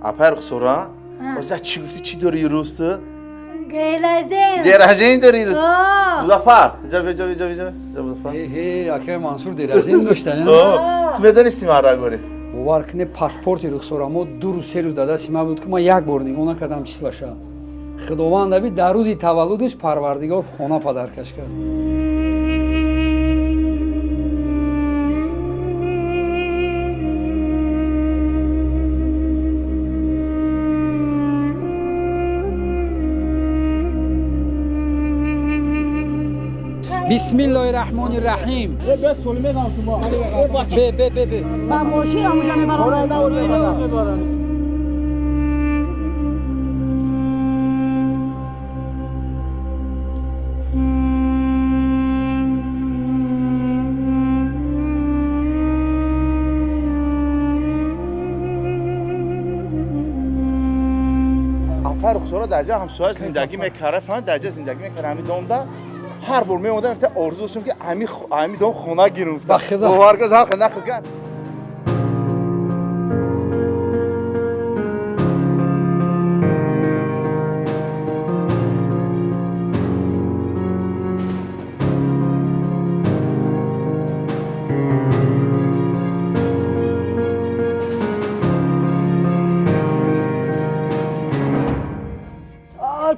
اپر خسورا واسه چی گفتی چی داری روست گیلدین درجه داری روست مظفر جا مظفر هی اکه منصور درازین داشتن تو بدونستی من را گوری باور کنه پاسپورتی رخصورامو 2 روز 3 روز داده سیما بود که ما یک بار نگاه نکردم چیز باشه خداوند ابی در روزی تولدش پروردگار خونه پدرکش کرد بسم الله الرحمن الرحیم به با ماشین آموزه میبرم اپر خسورا درجه همسایه زندگی میکره فهم درجه زندگی میکره همین دومده هر بار میومدم افته آرزو داشتم که همین دوم خونه گرفتم باور کن زخم نخل کرد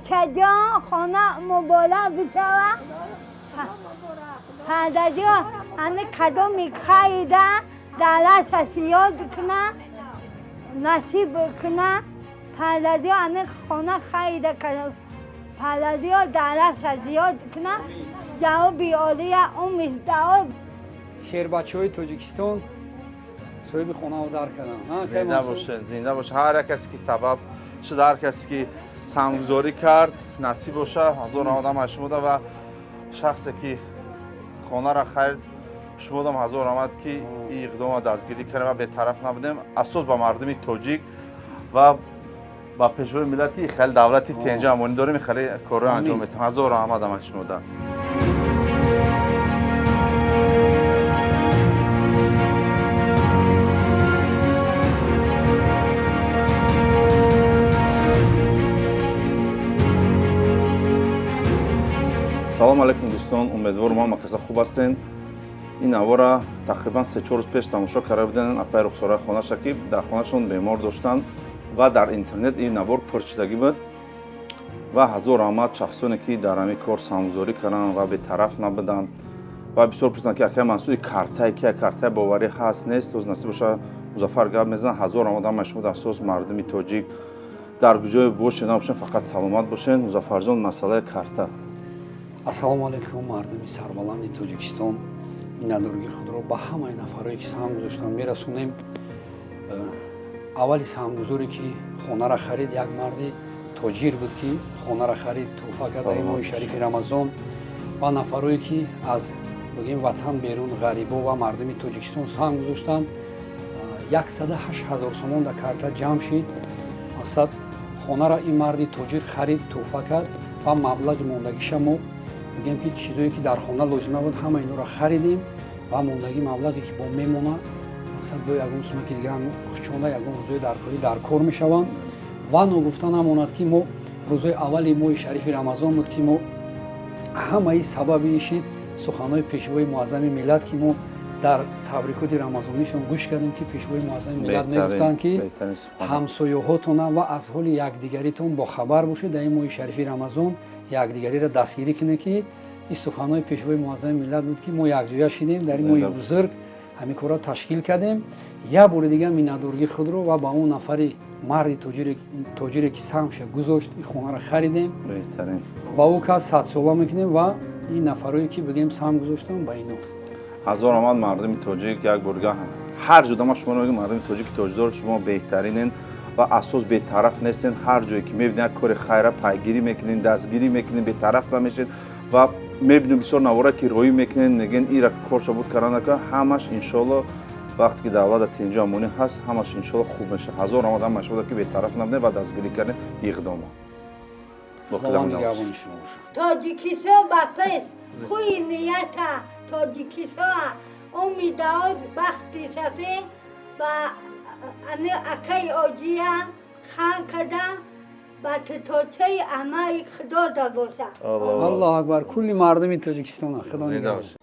کجا خانه مبالغ بشوه پدر جان همه کدو میخریده دلش زیاد کنه نصیب کنه پدر جان همه خانه خریده کدو پدر جان دلش زیاد کنه جوابی عالیه امید جواب شیر بچه‌های تاجیکستان صاحب خانه رو در کردن زنده باشه هر کسی که سبب شده هر کسی که سرمایه‌گذاری کرد نصیب باشه هزار آدم شموده و شخصی که خانه را خرید شمودم هزار آمد که این اقدام دستگیری کردیم و به طرف نبودیم اساس با مردم تاجیک و با پیشوای ملت که خیلی دولتی تنجا امانی داریم خیلی کار رو انجام میدیم هزار آمد هم شموده سلام علیکم دوستان امیدوارم همه کسا خوب هستین این نوارا تقریبا 3-4 روز پیش تماشا کرده بودن اپای رخساره خانه شکیب در خانهشون بیمار داشتن و در اینترنت این نوار پرچیدگی بود و هزار آمد شخصانی که در همین کار سرمایه‌گذاری کردن و به طرف نبودن و بسیار پرسیدن که اگه منصوری کارتای باوری هست نیست روز نصیب باشه مظفر گپ میزنن هزار آمد هم مشمول اساس مردم تاجیک در کجای باشین نباشین فقط سلامت باشین مظفر جان مسئله کارتا ассалому алайкум мардуми сарбаланди тоҷикистон миннатдории худро ба ҳамаи нафаре ки саҳм гузоштанд мерасонем аввали саҳмгузоре ки хонара харид як марди тоҷир буд ки хонара харид тӯҳфа карда ин моҳи шарифи рамазон ва нафарое ки аз бигӯем ватан берун ғарибо ва мардуми тоҷикистон саҳм гузоштанд 108 000 сомон дар карта ҷамъ шид мақсад хонара ин марди тоҷир харид тӯҳфа кард ва маблағи мондагиша мо бигем ки чизое ки дар хона лозима буд ҳама инҳоро харидем ва мондагӣ маблағе ки бо мемона мақсад бо ягон сума ки дига хучонда ягон рӯзои даркорӣ дар кор мешаванд ва ногуфта намонад ки мо рӯзои аввали моҳи шарифи рамазон буд ки мо ҳамаи сабаби ишид суханҳои пешвои муаззами миллат ки мо дар табрикоти рамазонишон гӯш кардем ки пешвои муаззами миллат мегуфтанд ки ҳамсоёҳотона ва аз ҳоли якдигаритон бохабар бошед дар ин моҳи шарифи рамазон якдигариро дастгирӣ кунем ки ин суханҳои пешвои муаззами миллат буд ки мо якҷоя шидем дар ин моҳи бузург ҳамин корро ташкил кардем як бори дигар миннатдории худро ва ба он нафари марди тоҷире ки саҳмша гузошт ин хонаро харидем ба ӯ кас садсола мекунем ва ин нафарое ки бигем саҳм гузоштанд ба ино هزار آمد مردم تاجیک یک بارگاه هر جا ما شما رو میگم مردم تاجیک تاجدار شما بهترینن و اساس به طرف نیستین هر جایی که میبینید کار خیره پیگیری میکنین دستگیری میکنین به طرف نمیشین و میبینید بسیار نوارا که روی میکنین میگن این را کار شبود کردن که همش انشالله وقتی که دولت تنجا امونی هست همش انشالله خوب میشه هزار آمد هم مشهود که به طرف نمیدن و دستگیری کردن اقدام تاجیکستان با پس خوی نیت تاجیکستان امیدوار وقتی سفید و اکی آجیه خان کردم با توچه همه خدا دا باشه. аллоҳ акбар кулли мардуми тоҷикистон худо زنده нигоҳ. باشه.